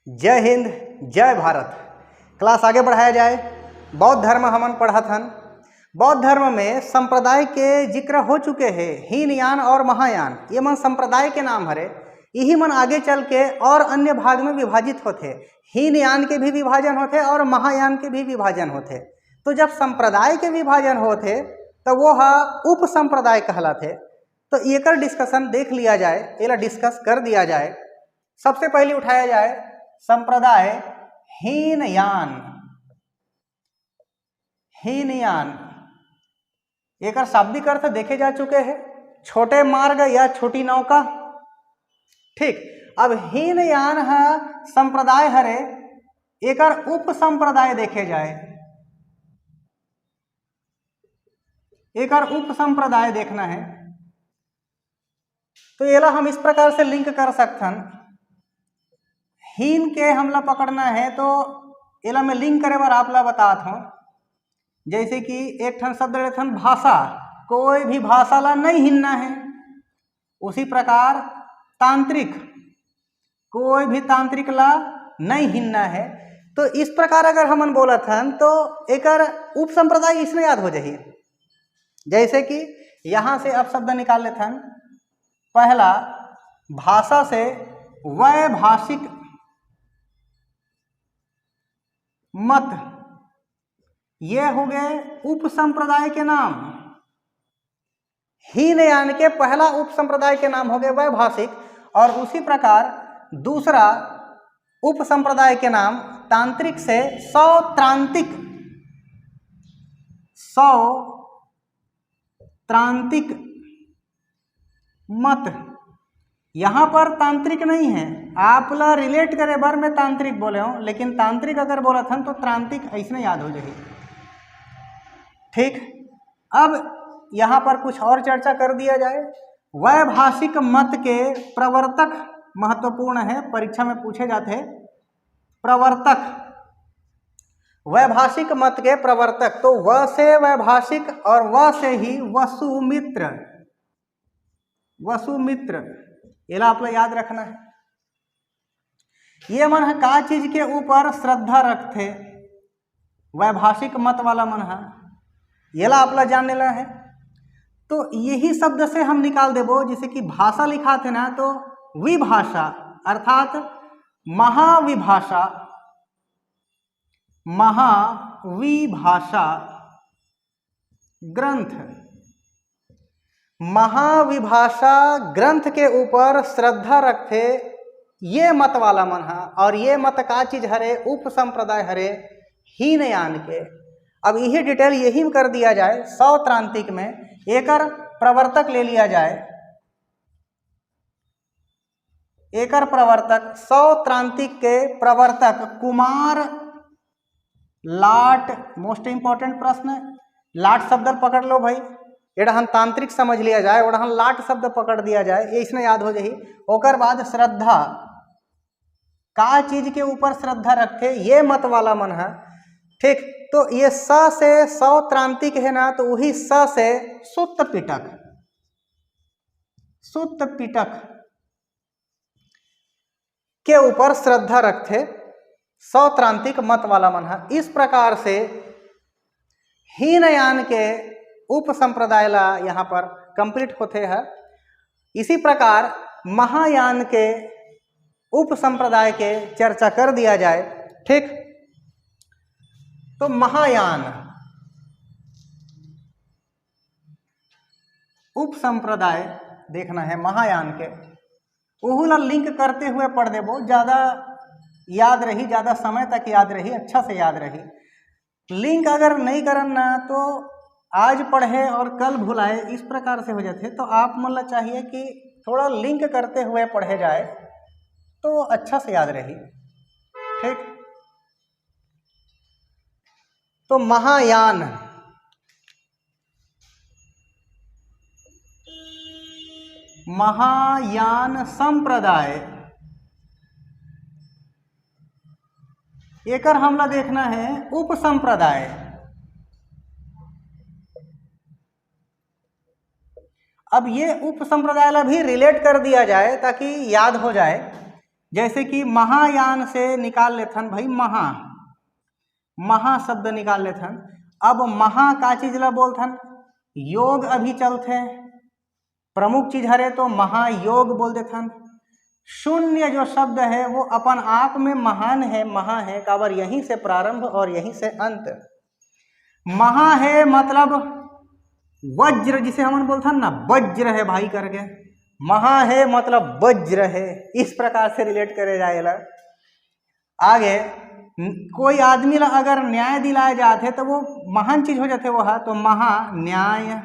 जय हिंद, जय भारत। क्लास आगे बढ़ाया जाए। बौद्ध धर्म हमन पढ़त हन। बौद्ध धर्म में संप्रदाय के जिक्र हो चुके हैं, हीनयान और महायान। ये मन संप्रदाय के नाम हरे। यही मन आगे चल के और अन्य भाग में विभाजित होते। हीनयान के भी विभाजन होते और महायान के भी विभाजन होते। तो जब संप्रदाय के विभाजन होते तो वो उप संप्रदाय कहलाते। तो एकर डिस्कशन देख लिया जाए, एला डिस्कस कर दिया जाए। सबसे पहले उठाया जाए संप्रदाय हीनयान। हीनयान एकर शाब्दिक अर्थ देखे जा चुके हैं, छोटे मार्ग या छोटी नौका। ठीक, अब हीनयान है संप्रदाय हरे, एकर उप संप्रदाय देखे जाए। एकर उप संप्रदाय देखना है तो एला हम इस प्रकार से लिंक कर सकथन। हीन के हमला पकड़ना है तो एला मैं लिंक करे बार आपला बतात हूँ। जैसे कि एक ठन शब्द लेथन भाषा, कोई भी भाषा ला नहीं हिनना है। उसी प्रकार तांत्रिक, कोई भी तांत्रिक ला नहीं हिनना है। तो इस प्रकार अगर हमन बोलत हन तो एकर उप संप्रदाय इसमें याद हो जाही। जैसे कि यहाँ से अब शब्द निकाल लेथन। पहला भाषा से वैभाषिक मत, ये हो गए उप संप्रदाय के नाम। हीनयान के पहला उप संप्रदाय के नाम हो गए वैभाषिक, और उसी प्रकार दूसरा उप संप्रदाय के नाम तांत्रिक से सौत्रांतिक। सौत्रांतिक मत, यहाँ पर तांत्रिक नहीं है, आप ला रिलेट करे बार मैं तांत्रिक बोले हूँ, लेकिन तांत्रिक अगर बोला था तो त्रांतिक ऐसे याद हो जाएगी। ठीक, अब यहाँ पर कुछ और चर्चा कर दिया जाए। वैभाषिक मत के प्रवर्तक महत्वपूर्ण है, परीक्षा में पूछे जाते हैं। प्रवर्तक, वैभाषिक मत के प्रवर्तक, तो व से वैभाषिक और व से ही वसुमित्र। वसुमित्र ये आप लोग याद रखना है। ये मन है का चीज के ऊपर श्रद्धा रखते, वैभाषिक मत वाला मन है, ये ला आप लोग जान लेना है। तो यही शब्द से हम निकाल देबो, जैसे कि भाषा लिखा थे ना, तो विभाषा अर्थात महाविभाषा। महाविभाषा ग्रंथ, महाविभाषा ग्रंथ के ऊपर श्रद्धा रखते ये मत वाला मन है। और ये मत का चीज हरे, उप संप्रदाय हरे हीनयान के। अब यही डिटेल यही कर दिया जाए। सौत्रांतिक में एकर प्रवर्तक ले लिया जाए। एकर प्रवर्तक, सौत्रांतिक के प्रवर्तक कुमार लाट। मोस्ट इंपॉर्टेंट प्रश्न, लाट शब्द पकड़ लो भाई। एडहन तांत्रिक समझ लिया जाए, ओडहन लाट शब्द पकड़ दिया जाए, ये इसमें याद हो जाही। ओकर बाद श्रद्धा, का चीज के ऊपर श्रद्धा रखते ये मत वाला मन है। ठीक, तो ये स से सौत्रांतिक है ना, तो वही स से सुत्त पिटक। सुत्त पिटक के ऊपर श्रद्धा रखते सौत्रांतिक मत वाला मन है। इस प्रकार से हीनयान के उप संप्रदाय ला यहाँ पर कंप्लीट होते हैं। इसी प्रकार महायान के उप संप्रदाय के चर्चा कर दिया जाए। ठीक, तो महायान उप संप्रदाय देखना है। महायान के ओहू ला लिंक करते हुए पढ़ देबो, ज़्यादा याद रही, ज़्यादा समय तक याद रही, अच्छा से याद रही। लिंक अगर नहीं करना तो आज पढ़े और कल भुलाए, इस प्रकार से हो जाते। तो आप मतलब चाहिए कि थोड़ा लिंक करते हुए पढ़े जाए तो अच्छा से याद रही। ठीक, तो महायान, महायान संप्रदाय एकर हमला देखना है उप संप्रदाय। अब ये उप संप्रदाय ला भी रिलेट कर दिया जाए ताकि याद हो जाए। जैसे कि महायान से निकाल लेथन भाई महा शब्द निकाल लेथन। अब महा का चीज ला बोलथन, योग अभी चलते प्रमुख चीज हरे तो महायोग बोल देथन। शून्य जो शब्द है वो अपन आप में महान है, महा है, काबर यहीं से प्रारंभ और यहीं से अंत। महा है मतलब वज्र, जिसे हम बोलथन ना वज्र है भाई करके, महा है मतलब वज्र है, इस प्रकार से रिलेट करे जाएगा। आगे कोई आदमी ला अगर न्याय दिलाए जाते तो वो महान चीज हो जाते वो है, तो महा न्याय,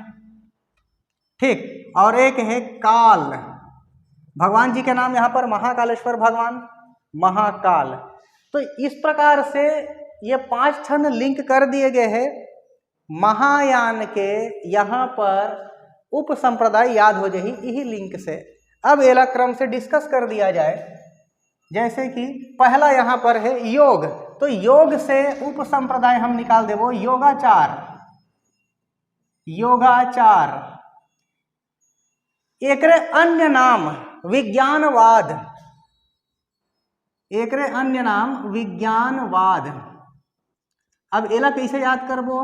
ठीक। और एक है काल, भगवान जी के नाम यहाँ पर महाकालेश्वर भगवान, महाकाल। तो इस प्रकार से ये 5 ठन लिंक कर दिए गए हैं महायान के। यहाँ पर उप संप्रदाय याद हो जाही यही लिंक से। अब एला क्रम से डिस्कस कर दिया जाए, जैसे कि पहला यहाँ पर है योग, तो योग से उप संप्रदाय हम निकाल देवो योगाचार। योगाचार एकरे अन्य नाम विज्ञानवाद, एकरे अन्य नाम विज्ञानवाद। अब एला कैसे याद करबो,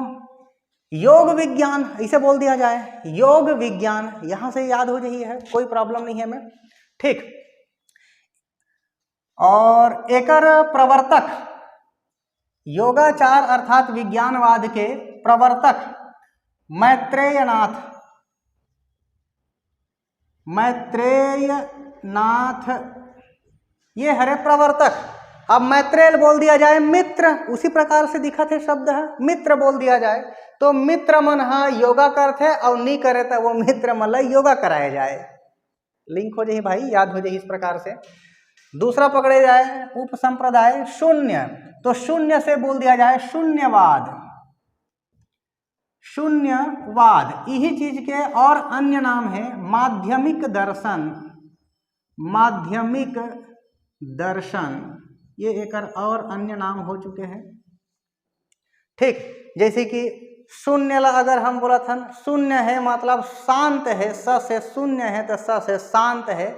योग विज्ञान ऐसे बोल दिया जाए, योग विज्ञान, यहां से याद हो रही है, कोई प्रॉब्लम नहीं है हमें, ठीक। और एकर प्रवर्तक, योगाचार अर्थात विज्ञानवाद के प्रवर्तक मैत्रेयनाथ, मैत्रेयनाथ ये हरे प्रवर्तक। अब मैत्रेय बोल दिया जाए मित्र, उसी प्रकार से दिखा थे शब्द है, मित्र बोल दिया जाए तो मित्र मन हा योगा करते और नहीं करे तो वो मित्र मन ला योगा कराया जाए, लिंक हो जाए भाई, याद हो जाए इस प्रकार से। दूसरा पकड़े जाए उप संप्रदाय शून्य, तो शून्य से बोल दिया जाए शून्यवाद। शून्यवाद यही चीज के और अन्य नाम है माध्यमिक दर्शन, माध्यमिक दर्शन, ये एक और अन्य नाम हो चुके हैं, ठीक। जैसे कि शून्य ला अगर हम बोला था शून्य है मतलब शांत है, स से शून्य है तो स से शांत है,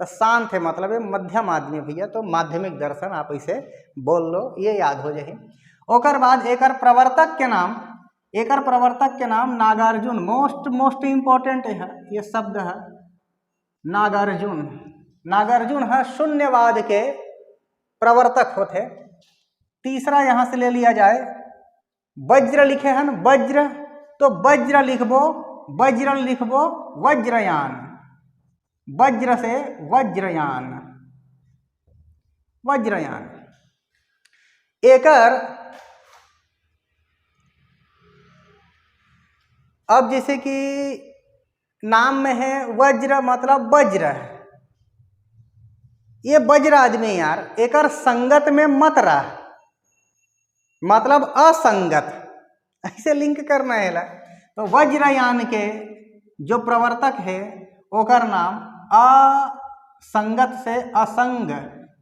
तो शांत है मतलब ये मध्यम आदमी भैया, तो माध्यमिक दर्शन आप इसे बोल लो, ये याद हो जाए। ओकर बाद एकर प्रवर्तक के नाम, एकर प्रवर्तक के नाम नागार्जुन, मोस्ट इंपॉर्टेंट है ये शब्द है नागार्जुन। नागार्जुन है शून्यवाद के प्रवर्तक होते। तीसरा यहां से ले लिया जाए वज्र, लिखे हैं वज्र, तो वज्र लिखबो, वज्र लिखबो वज्रयान, वज्र से वज्रयान, वज्रयान। एकर अब जैसे कि नाम में है वज्र मतलब वज्र, ये वज्र आदमी यार, एकर संगत में मत रह मतलब असंगत, ऐसे लिंक करना है। तो वज्रयान के जो प्रवर्तक है ओकर नाम असंगत से असंग,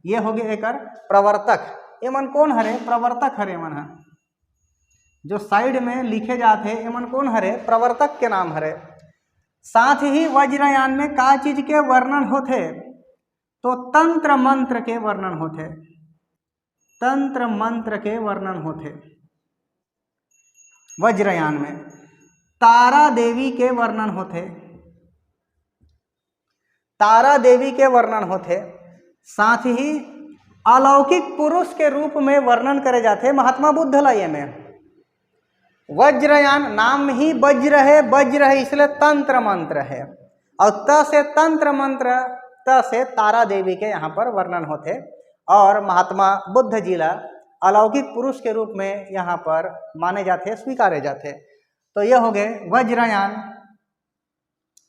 ये हो गए एकर प्रवर्तक। ये मन कौन हरे, प्रवर्तक हरे मन है, जो साइड में लिखे जाते हैं एमन कौन हरे, प्रवर्तक के नाम हरे। साथ ही वज्रयान में का चीज के वर्णन होते, तो तंत्र मंत्र के वर्णन होते, तंत्र मंत्र के वर्णन होते वज्रयान में। तारा देवी के वर्णन होते, तारा देवी के वर्णन होते। साथ ही अलौकिक पुरुष के रूप में वर्णन करे जाते महात्मा बुद्ध लय में। वज्रयान नाम ही वज्र है इसलिए तंत्र मंत्र है, और त से तंत्र मंत्र, त से तारा देवी के यहाँ पर वर्णन होते, और महात्मा बुद्ध जी ला अलौकिक पुरुष के रूप में यहाँ पर माने जाते, स्वीकारे जाते। तो यह हो गए वज्रयान।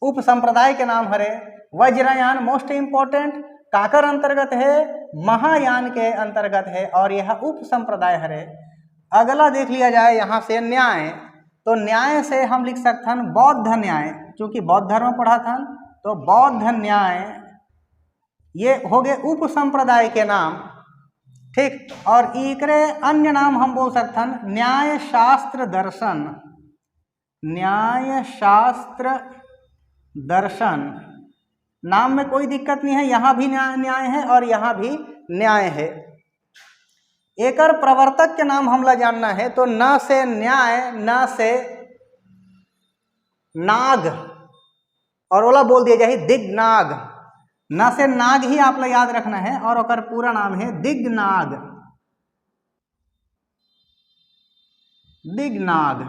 उप संप्रदाय के नाम हरे वज्रयान, मोस्ट इंपॉर्टेंट काकर अंतर्गत है, महायान के अंतर्गत है, और यह उप संप्रदाय हरे। अगला देख लिया जाए यहाँ से न्याय, तो न्याय से हम लिख सकते हैं बौद्ध न्याय, क्योंकि बौद्ध धर्म पढ़ा था, तो बौद्ध न्याय ये हो गए उप संप्रदाय के नाम, ठीक। और एकरे अन्य नाम हम बोल सकते हैं न्याय शास्त्र दर्शन, न्याय शास्त्र दर्शन, नाम में कोई दिक्कत नहीं है, यहाँ भी न्याय है और यहाँ भी न्याय है। एकर प्रवर्तक के नाम हमला जानना है तो न से न्याय, न से नाग, और ओला बोल दिया जाए दिग्नाग। न से नाग ही आप लोग याद रखना है और ओकर पूरा नाम है दिग्नाग। दिग्नाग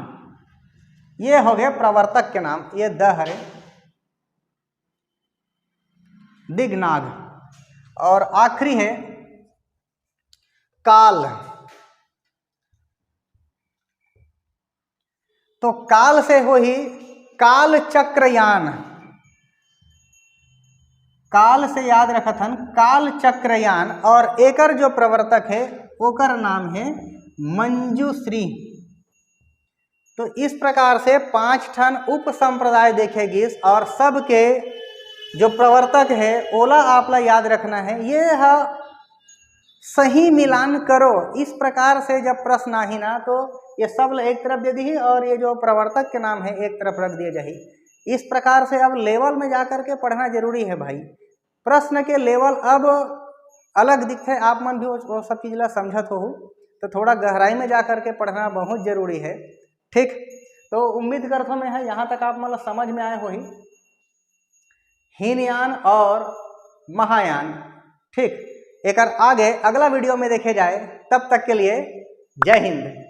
ये हो गए प्रवर्तक के नाम, ये द हरे दिग्नाग। और आखिरी है काल। तो काल से हो ही काल चक्रयान, काल से याद रखत हन काल चक्रयान। और एकर जो प्रवर्तक है ओकर नाम है मंजूश्री। तो इस प्रकार से 5 ठन उप संप्रदाय देखेगी और सबके जो प्रवर्तक है ओला आपला याद रखना है। ये है सही मिलान करो, इस प्रकार से जब प्रश्न आही ना तो ये सब एक तरफ दे दी और ये जो प्रवर्तक के नाम है एक तरफ रख दिया जाए। इस प्रकार से अब लेवल में जाकर के पढ़ना जरूरी है भाई। प्रश्न के लेवल अब अलग दिखते, आप मन भी वो सब चीज़ ला समझत हो तो थोड़ा गहराई में जाकर के पढ़ना बहुत जरूरी है। ठीक, तो उम्मीद करता हूँ मैं है यहाँ तक आप मतलब समझ में आए हो ही हीनयान और महायान। ठीक, एक आगे अगला वीडियो में देखे जाए, तब तक के लिए जय हिंद।